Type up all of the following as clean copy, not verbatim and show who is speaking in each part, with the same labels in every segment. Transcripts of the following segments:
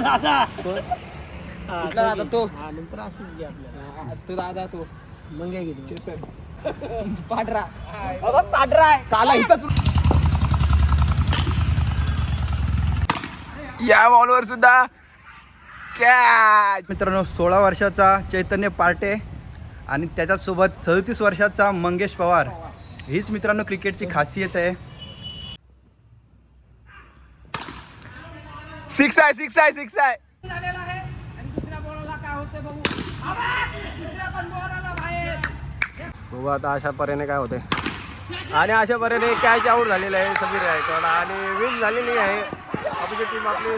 Speaker 1: दादा
Speaker 2: कुठला दादा तो?
Speaker 1: नंतर अशीच घे आपल्याला
Speaker 2: तो दादा तो
Speaker 1: मग काय घेतो
Speaker 2: पांढरा पांढरा आहे काला इथं.
Speaker 3: या बॉलवर सुद्धा कॅच. मित्रांनो 16 वर्षाचा चैतन्य पार्टे आणि त्याच्यासोबत 37 वर्षाचा मंगेश पवार. हीच मित्रांनो क्रिकेटची खासियत आहे. सिक्स आहे सिक्स आहे सिक्स आहे.
Speaker 2: झालेला आहे आणि दुसऱ्या बॉलला काय होते बघू. दुसऱ्या पण बॉलला बाहेर.
Speaker 1: बघू आता अशा पर्याने काय होते. आणि अशा पर्याने कॅच आऊट झालेला आहे समीर गायकवाड आणि विन झालेली आहे आपली टीम. आपली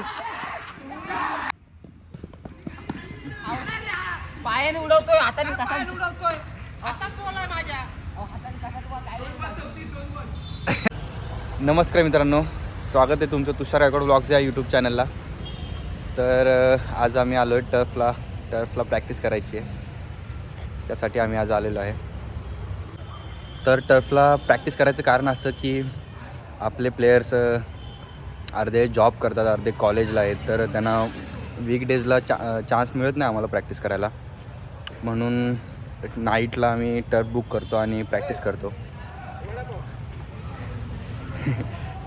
Speaker 2: पायाने उडवतोय हाताने कसा उडवतोय. हातात बॉल आहे माझ्या हाताने कसा
Speaker 3: नमस्कार मित्रांनो, स्वागत आहे तुमचं तुषार गायकवाड व्लॉग्स या यूट्यूब चॅनलला. तर आज आम्ही आलो आहे टर्फला प्रॅक्टिस करायची आहे. त्यासाठी आम्ही आज आलेलो आहे. तर टर्फला प्रॅक्टिस करायचं कारण असं की आपले प्लेयर्स अर्धे जॉब करतात, अर्धे कॉलेजला आहेत. तर त्यांना वीकडेजला चान्स मिळत नाही आम्हाला प्रॅक्टिस करायला. म्हणून नाईटला आम्ही टर्फ बुक करतो आणि प्रॅक्टिस करतो.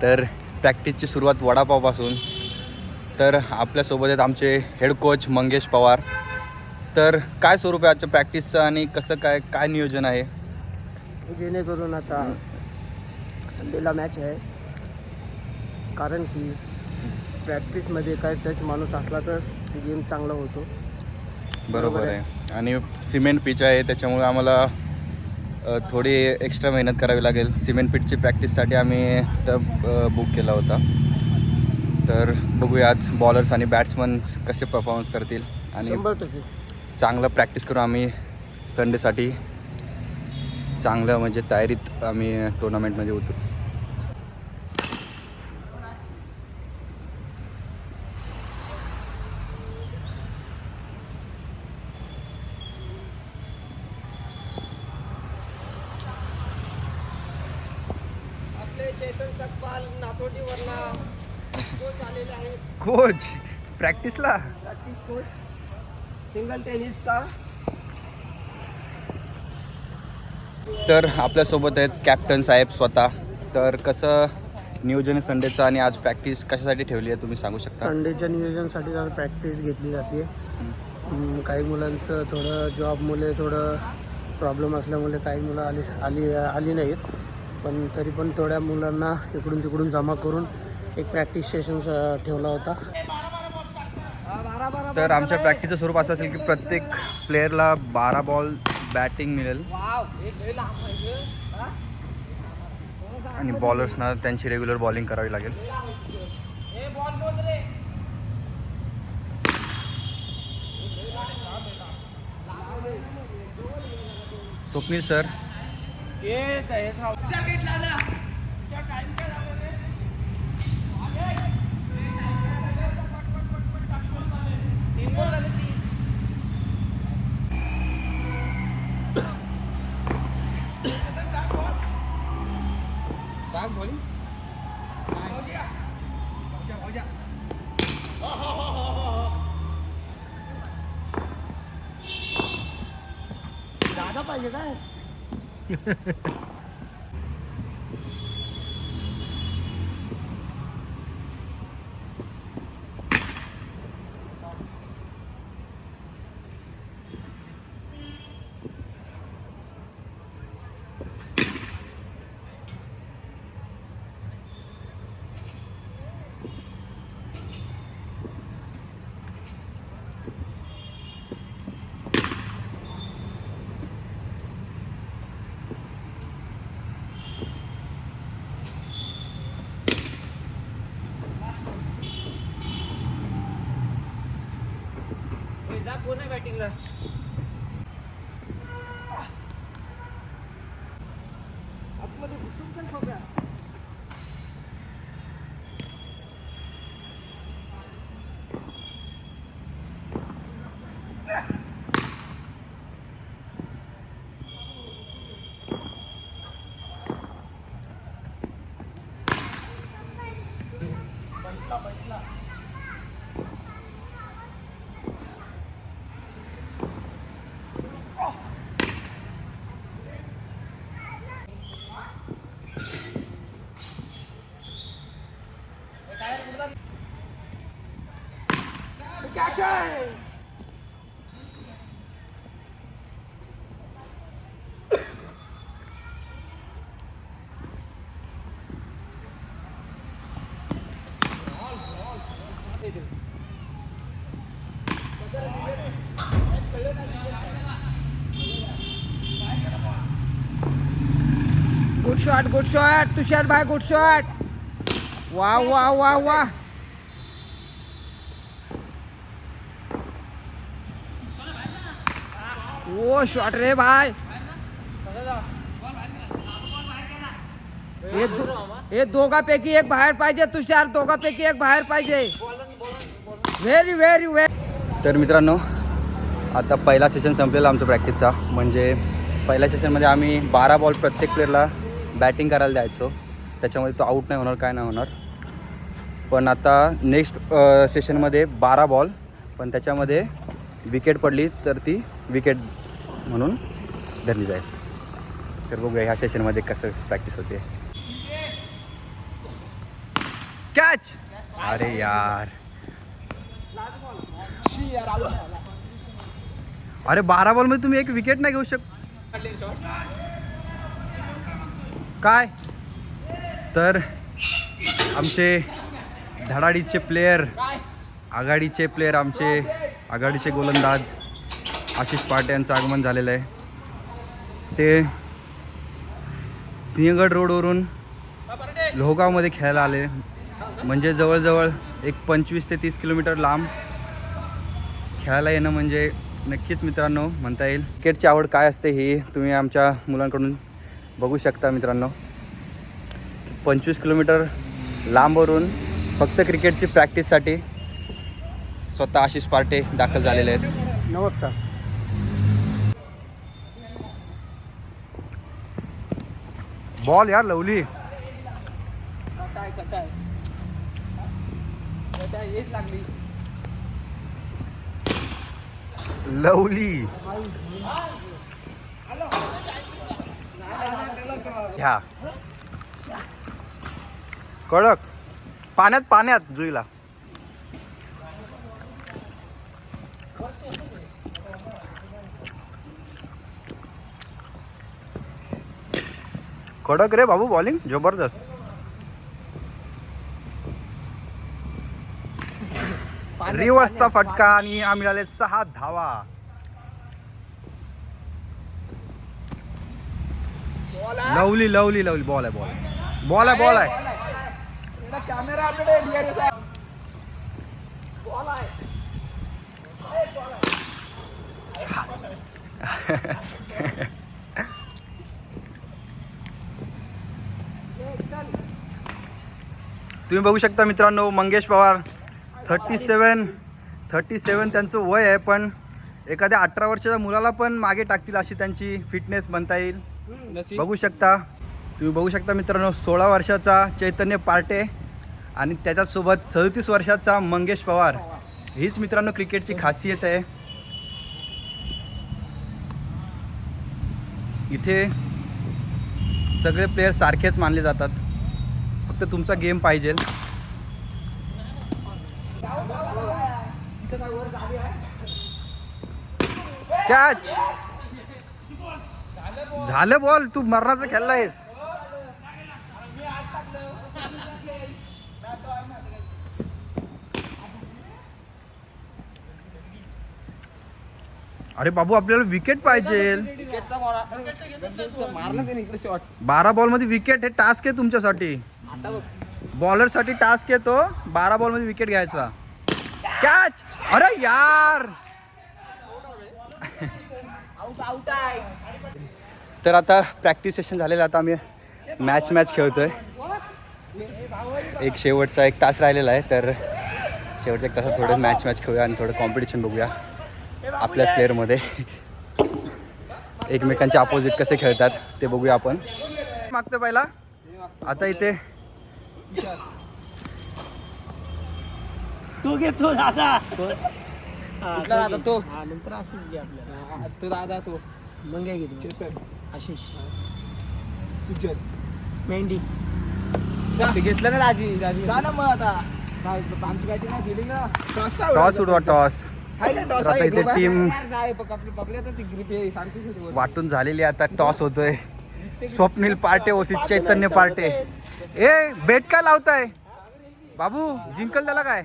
Speaker 3: तर प्रॅक्टिसची सुरुवात वडापावपासून. तर आपल्यासोबत आहेत आमचे हेड कोच मंगेश पवार. तर काय स्वरूप आहे आजच्या प्रॅक्टिसचं आणि कसं काय नियोजन आहे?
Speaker 1: जेणेकरून आता संडेला मॅच आहे, कारण की प्रॅक्टिसमध्ये काय टच माणूस असला तर गेम चांगला होतो.
Speaker 3: बरोबर आहे. आणि सिमेंट पिच आहे त्याच्यामुळे आम्हाला थोडी एक्स्ट्रा मेहनत करावी लागेल. सिमेंट पिचची प्रॅक्टिससाठी आम्ही टब बुक केला होता. तर बघूया आज बॉलर्स आणि बॅट्समन कसे परफॉर्मन्स करतील आणि
Speaker 1: 100%
Speaker 3: चांगलं प्रॅक्टिस करू आम्ही संडेसाठी. चांगलं म्हणजे तयारीत आम्ही टुर्नामेंटमध्ये उतरू.
Speaker 2: आपले चेतन सकपाल नातोडीवरला कोच आलेले आहेत.
Speaker 3: कोच प्रॅक्टिसला
Speaker 2: प्रॅक्टिस कोच सिंगल टेनिस का.
Speaker 3: तर आपल्यासोबत आहेत कॅप्टन साहेब स्वतः. तर कसं नियोजन आहे संडेचं आणि आज प्रॅक्टिस कशासाठी ठेवली आहे तुम्ही सांगू शकता?
Speaker 1: संडेच्या नियोजनासाठी आज प्रॅक्टिस घेतली जाते. काही मुलांचं थोडं जॉबमुळे थोडं प्रॉब्लेम असल्यामुळे काही मुलं आली नाहीत. पण तरी पण थोड्या मुलांना इकडून तिकडून जमा करून एक प्रॅक्टिस सेशन ठेवला होता.
Speaker 3: तर आमच्या प्रॅक्टिसचं स्वरूप असं असेल की प्रत्येक प्लेयरला 12 बॉल बॅटिंग मिळेल आणि बॉलर्सना त्यांची रेग्युलर बॉलिंग करावी लागेल. स्वप्नील सर
Speaker 1: दादा पाहिजे काय? कोण आहे बॅटिंगला? आतमध्ये घुसून पण ठोक्या.
Speaker 2: कॅच आहे. गुड शॉट तुषार भाई, गुड शॉट. वाह वाह वाह वाह. ओ शॉट रे भाई. हे दोघांपैकी एक बाहेर पाहिजे तुषार, दोघांपैकी एक बाहेर पाहिजे. Very very very.
Speaker 3: तर मित्रांनो, आता पहिला सेशन संपलेला आमचा प्रॅक्टिसचा. म्हणजे पहिल्या सेशनमध्ये आम्ही 12 बॉल प्रत्येक प्लेअरला बॅटिंग करायला द्यायचो. त्याच्यामध्ये तो आऊट नाही होणार, काय नाही होणार. पण आता नेक्स्ट सेशनमध्ये 12 बॉल, पण त्याच्यामध्ये विकेट पडली तर ती विकेट म्हणून धरली जाईल. तर बघूया ह्या सेशनमध्ये कसं प्रॅक्टिस होते. कॅच. अरे यार, अरे 12 बॉलमध्ये तुम्ही एक विकेट नाही घेऊ काय. तर आमचे धडाडीचे प्लेयर, आघाडीचे प्लेयर, आमचे आघाडीचे गोलंदाज आशिष पाटे यांचं आगमन झालेलं आहे. ते सिंहगड रोडवरून लोहगावमध्ये खेळायला आले. म्हणजे जवळजवळ एक 25 ते 30 किलोमीटर लांब खेळायला येणं म्हणजे नक्कीच मित्रांनो म्हणता येईल. क्रिकेटची आवड काय असते हे तुम्ही आमच्या मुलांकडून बघू शकता मित्रांनो. 25 किलोमीटर लांबवरून फक्त क्रिकेटची प्रॅक्टिससाठी स्वतः आशिष पार्टे दाखल झालेले आहेत.
Speaker 1: नमस्कार.
Speaker 3: बॉल यार लवली. लवली ह्या कडक पाण्यात जुईला. कडक रे बाबू, बॉलिंग जबरदस्त. रिव्हर्सचा फटका आणि मिळाले 6 धावा. Lovely lovely lovely. बॉल आहे.
Speaker 2: कॅमेरा आपल्याकडे DRS आहे. बॉल आहे.
Speaker 3: तुम्ही बघू शकता मित्रांनो, मंगेश पवार 37 त्यांचं वय आहे. पण एखाद्या 18 वर्षाच्या मुलाला पण मागे टाकतील अशी त्यांची फिटनेस म्हणता येईल. बघू शकता तुम्ही बघू शकता मित्रांनो, 16 वर्षाचा चैतन्य पार्टे आणि त्याच्यासोबत 37 वर्षाचा मंगेश पवार. हीच मित्रांनो क्रिकेटची खासियत आहे. इथे सगळे प्लेयर सारखेच मानले जातात, फक्त तुमचा गेम पाहिजे. कॅच झालं. बॉल तू मरणाचं खेळलायस. अरे बाबू, आपल्याला विकेट पाहिजे. 12 बॉलमध्ये विकेट हे टास्क आहे तुमच्यासाठी. बॉलरसाठी टास्क आहे तो. 12 बॉलमध्ये विकेट घ्यायचा. कॅच. अरे यार. तर आता प्रॅक्टिस सेशन झालेलं. आता आम्ही मॅच खेळतोय. एक शेवटचा 1 तास राहिलेला आहे. तर शेवटच्या 1 तासात थोडं मॅच खेळूया आणि थोडं कॉम्पिटिशन बघूया आपल्याच प्लेअरमध्ये. एकमेकांच्या अपोजिट कसे खेळतात ते बघूया आपण. मागतो पहिला. आता इथे
Speaker 1: तो घेतो दादा.
Speaker 2: दादा तो
Speaker 1: नंतर आशिष घे आपल्याला.
Speaker 2: तो दादा तो
Speaker 1: मग काय घेतो आशिष
Speaker 2: सुचत
Speaker 1: मेंढी
Speaker 2: घेतलं ना दाजी.
Speaker 1: जा ना मग आता.
Speaker 2: आमची बॅटिंग नाही दिली ना.
Speaker 3: Toss उडवा toss.
Speaker 2: हाय ना toss
Speaker 3: तर आता
Speaker 2: आहे.
Speaker 3: इथे
Speaker 2: ग्रुप
Speaker 3: team-
Speaker 2: आहे. जाय बघ, आपली पकडली तर ती ग्रिप आहे सारखीच होती वर.
Speaker 3: वाटून झालेली आहे. आता टॉस होतोय. स्वप्नील पार्टे वर्सेस चैतन्य पार्टे. ए बेट काय लावताय बाबू? जिंकल त्याला काय?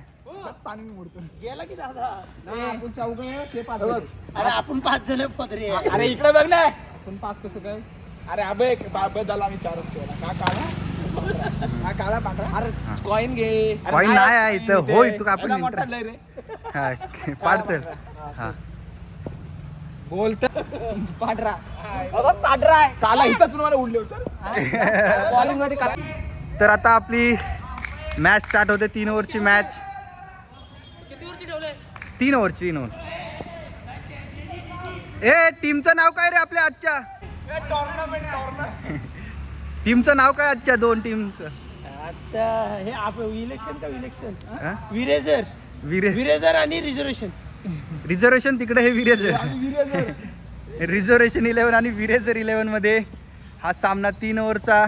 Speaker 1: गेला की दादा.
Speaker 2: नाही, आपण चौघ आहे, ते पाच आहे.
Speaker 1: अरे आपण 5 जण पदरी आहे.
Speaker 2: अरे इकडे बघ ना. आपण पाच कसं काय? अरे अबे बाबा झाला आम्ही चारच केला. का काळा? हा काळा पांढरा. अरे कॉइन घे.
Speaker 3: कॉइन नाही आहे इथं. हो इथं आपण
Speaker 2: मोठा लय रे.
Speaker 3: पाडचल. हा
Speaker 2: बोलत पांढरा. पांढरा आहे. काला इथं तुम्हाला उडले बॉलिंग मध्ये का.
Speaker 3: तर आता आपली मॅच स्टार्ट होते. 3 ओव्हरची मॅच. 3 ओव्हरची. 3 ओव्हर. ए टीमचं नाव काय रे आपल्या आजच्या? टीमचं नाव काय आजच्या 2 टीमचं?
Speaker 1: अच्छा हे आपण इलेक्शन का इलेक्शन
Speaker 3: हा?
Speaker 1: विरेजर विरेजर आणि रिझर्वेशन.
Speaker 3: रिझर्वेशन तिकडे हे विरेजर. रिझर्वेशन 11 आणि विरेजर 11 मध्ये हा सामना 3 ओव्हरचा.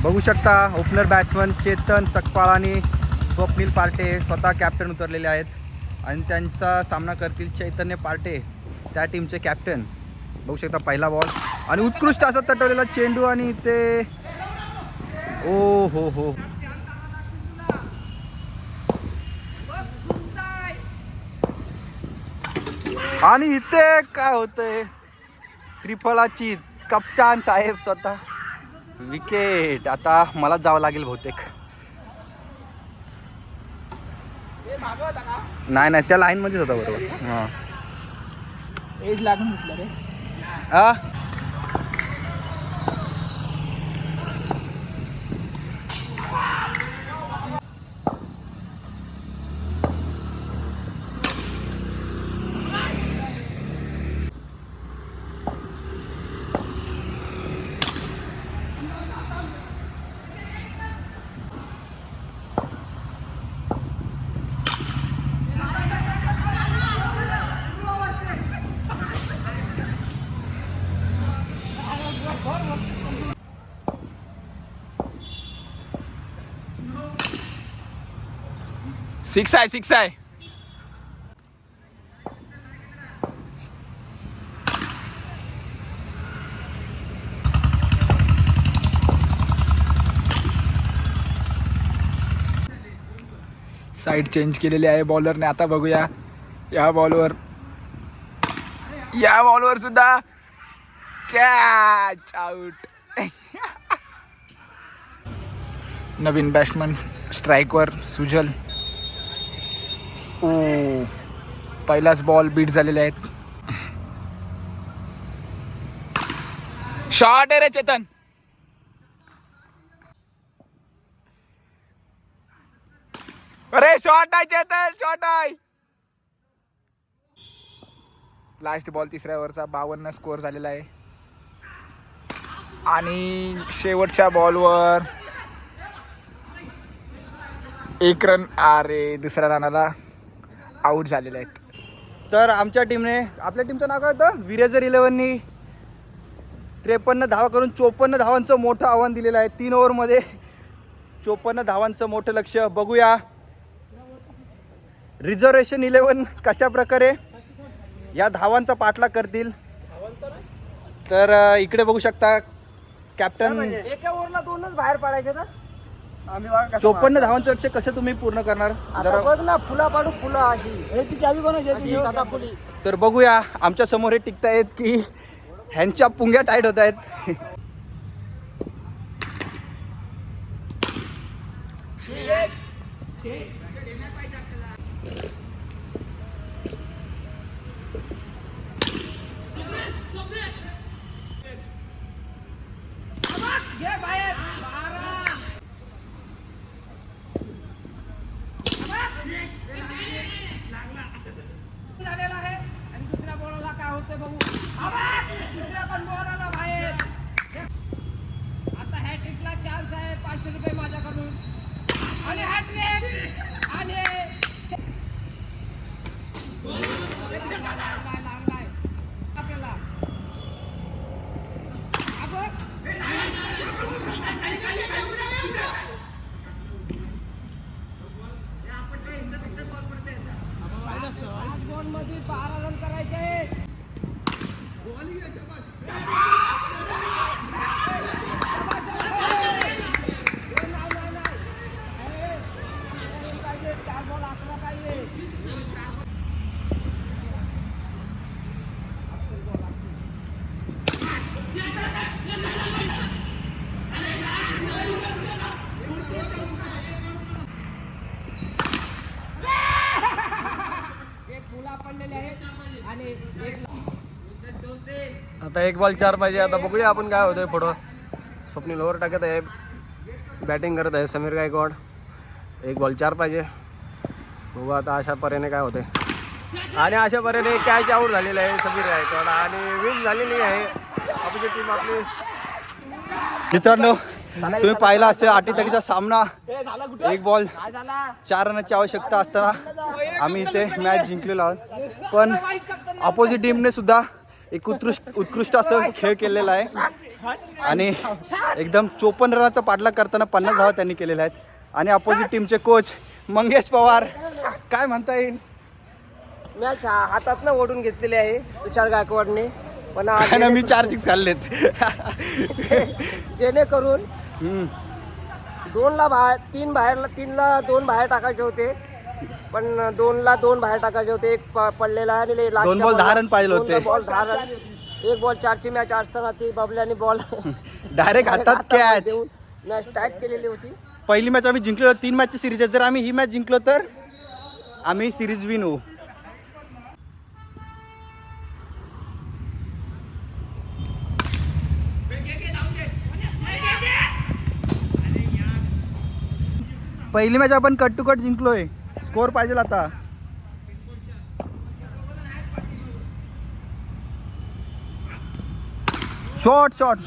Speaker 3: बघू शकता ओपनर बॅट्समन चेतन सकपाळ आणि स्वप्नील पार्टे स्वतः कॅप्टन उतरलेले आहेत आणि त्यांचा सामना करतील चैतन्य पार्टे, त्या टीमचे कॅप्टन. बघू शकता पहिला बॉल आणि उत्कृष्ट असा तटवलेला चेंडू आणि ते ओ हो. आणि इथे काय होतंय? त्रिफळाची कप्तान साहेब स्वतः विकेट. आता मला जावं लागेल बहुतेक. नाही त्या लाईन मध्येच होता बरोबर. हा
Speaker 2: एज लागून दिसलं रे.
Speaker 3: हा
Speaker 2: 6 आहे. साईड चेंज केलेली आहे बॉलरने. आता बघूया या बॉलवर सुद्धा कॅच आउट. नवीन बॅट्समन स्ट्राईकवर सुजल. पहिलाच बॉल बीट झालेले आहेत. शॉट आहे रे चेतन. अरे शॉट आहे चेतन, शॉट आहे. लास्ट बॉल 3ऱ्या ओव्हरचा 52 स्कोअर झालेला आहे आणि शेवटच्या बॉलवर 1 रन. अरे दुसऱ्या रनाला आऊट झालेले आहेत.
Speaker 3: तर आमच्या टीमने, आपल्या टीमचं नाव काय होतं? विरेजर 11नी 53 धावा करून 54 धावांचं मोठं आव्हान दिलेलं आहे. 3 ओव्हरमध्ये 54 धावांचं मोठं लक्ष. बघूया रिझर्वेशन 11 कशा प्रकारे या धावांचा पाठलाग करतील. तर इकडे बघू शकता कॅप्टन.
Speaker 2: एका ओव्हरला 2च बाहेर पाडायचे ना. आम्ही
Speaker 3: 54 धावांचं लक्ष कसं तुम्ही पूर्ण करणार?
Speaker 2: आता बघ ना, फुला पाडू फुला अशी सदाफुली.
Speaker 3: तर बघूया आमच्या समोर हे टिकतायत की ह्यांच्या पुंग्या टाईट होत आहेत.
Speaker 2: झालेला आहे आणि दुसऱ्या बॉलला काय होते बघू. दुसऱ्या पण बॉलला बाहेर. आता हॅट्रिकला चान्स आहे. 500 रुपये माझ्याकडून आणि हॅट्रिक आणि लागलाय आपल्याला.
Speaker 4: आता 1 बॉल 4 पाहिजे. आता बघूया आपण काय होतंय पुढं. स्वप्नील ओव्हर टाकत आहे, बॅटिंग करत आहे समीर गायकवाड. 1 बॉल 4 पाहिजे. बघू आता अशा पर्याने काय होतंय. आणि अशा पर्याने कॅच आऊट झालेलं आहे समीर गायकवाड आणि विन झालेली आहे अपोजिट टीम आपली.
Speaker 3: मित्रांनो तुम्ही पाहिला असेल अटीतटीचा सामना. 1 बॉल 4 रनाची आवश्यकता असताना आम्ही इथे मॅच जिंकलेलो आहोत. पण अपोजिट टीमने सुद्धा एक उत्कृष्ट असं खेळ केलेला आहे आणि एकदम 54 रनाचा पाठलाग करताना 50 धावा त्यांनी केलेल्या आहेत. आणि अपोजिट टीमचे कोच मंगेश पवार, काय म्हणता येईल,
Speaker 1: मॅच हातातनं ओढून घेतलेली आहे तुषार गायकवाडने. पण
Speaker 3: मी 4 6 खाल्लेत.
Speaker 1: जेणेकरून 2ला बाहेर 3ला 2 बाहेर टाकायचे होते. पण 2ला 2 बाहेर टाकायचे होते. 1 पडलेला आणि
Speaker 3: 2 बॉल 10 रन पाहिजे होते.
Speaker 1: 2 बॉल 10 रन. 1 बॉल 4ची मॅच असताना ती बबल्याने बॉल
Speaker 3: डायरेक्ट हातात कॅच
Speaker 1: देऊन मॅच स्टार्ट केलेली होती.
Speaker 3: पहिली मॅच आम्ही जिंकलो. 3 मॅचची सिरीज आहे. जर आम्ही ही मॅच जिंकलो तर आम्ही सिरीज विन होऊ. पहिली मॅच आपण कट टू कट जिंकलोय. स्कोर पाहिजे आता. शॉट शॉट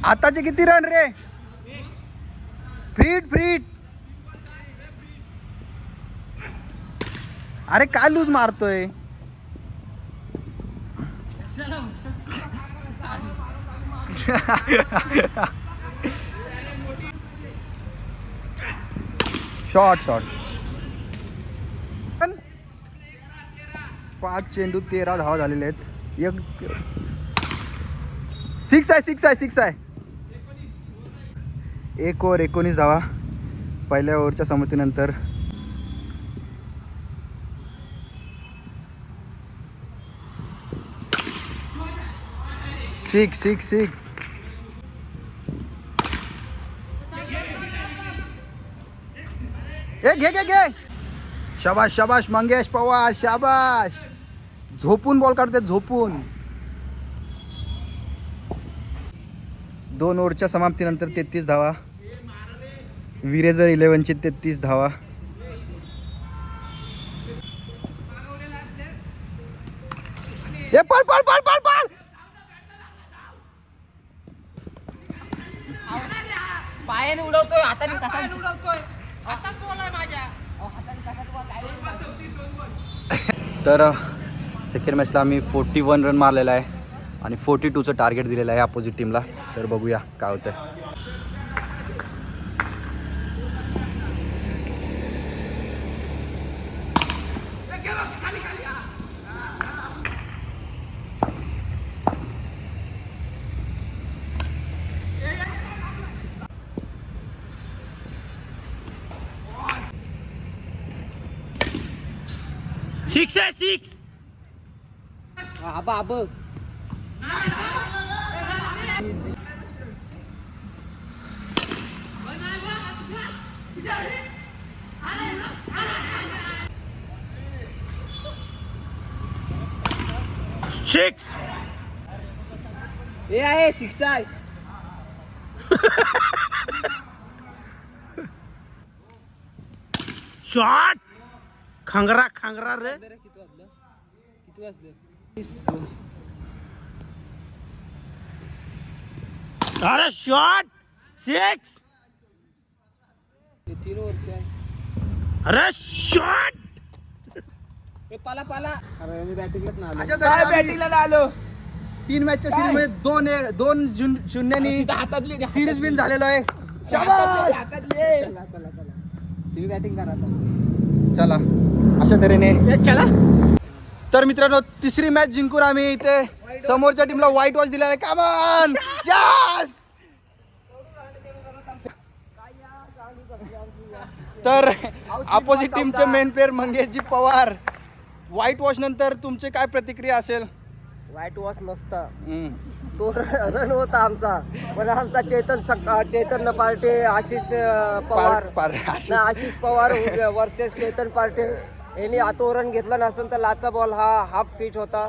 Speaker 3: आताचे किती रन रे. फ्रीट फ्रीट. अरे काय लूज मारतोय. Shot shot. 5 चेंडू 13 धावा झालेले आहेत. 6 आहे. 1 ओव्हर 19 धावा पहिल्या ओव्हरच्या संमतीनंतर. 6 घे. शाबाश शाबाश मंगेश पवार, शाबाश. झोपून बॉल काढते, झोपून. 2 ओव्हरच्या समाप्तीनंतर 33 धावा. विरेजर 11ची 33 धावा. हे पळ.
Speaker 1: पायाने उडवतोय, हाताने कसा उडवतोय. हातात बॉल आहे माझ्या.
Speaker 3: तर सेकंड मॅचला आम्ही 41 रन मारलेला आहे आणि 42चं टार्गेट दिलेलं आहे अपोजिट टीमला. तर बघूया काय होतं.
Speaker 1: सिक्स. आबा हे आहे 6 आहे.
Speaker 2: शॉट. खांगरा रे.
Speaker 1: किती वाजले.
Speaker 2: अरे शॉट. 6.
Speaker 1: 3 ओव्हरचे आहे.
Speaker 2: अरे शॉट.
Speaker 1: पाला अरे मी बॅटिंगलाच ना
Speaker 3: अशा
Speaker 1: आलो.
Speaker 3: तऱ्हेने आम्ही
Speaker 1: बॅटिंगला आलो.
Speaker 3: 3 मॅचच्या सिरीजमध्ये 2-0
Speaker 1: हातातली
Speaker 3: सिरीज विन झालेलो आहे.
Speaker 1: चला तुम्ही बॅटिंग करा आता.
Speaker 3: चला अशा तऱ्हेने.
Speaker 2: खेळा.
Speaker 3: तर मित्रांनो 3री मॅच जिंकून आम्ही इथे समोरच्या टीमला व्हाईट वॉश दिलेला आहे. कमान यस. तर अपोजिट टीमचे मेन प्लेअर मंगेशजी पवार, व्हाईट वॉश नंतर तुमचे काय प्रतिक्रिया असेल.
Speaker 1: व्हाईट वॉश नसतं.
Speaker 5: तो रन होता आमचा, पण आमचा चैतन्य पार्टे, आशिष पवार ना, आशिष पवार वर्सेस चैतन्य पार्टे यांनी तो रन घेतला नसतं तर लाचा बॉल हा हाफ फिट होता,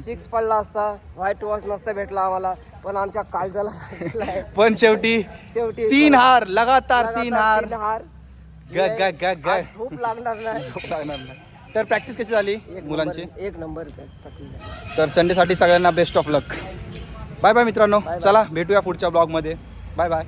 Speaker 5: 6 पडला असता, व्हाईट वॉश नसता भेटला आम्हाला. पण आमच्या काळजाला लागलाय.
Speaker 3: पण शेवटी 3 हार लगातार 3 हार.
Speaker 5: आज झोप लागणार नाही.
Speaker 3: तर प्रॅक्टिस कशी झाली मुलांची?
Speaker 5: एक नंबर practice.
Speaker 3: तर संडेसाठी सगळ्यांना best of luck. Bye bye मित्रांनो. चला भेटूया पुढच्या ब्लॉगमध्ये. Bye bye.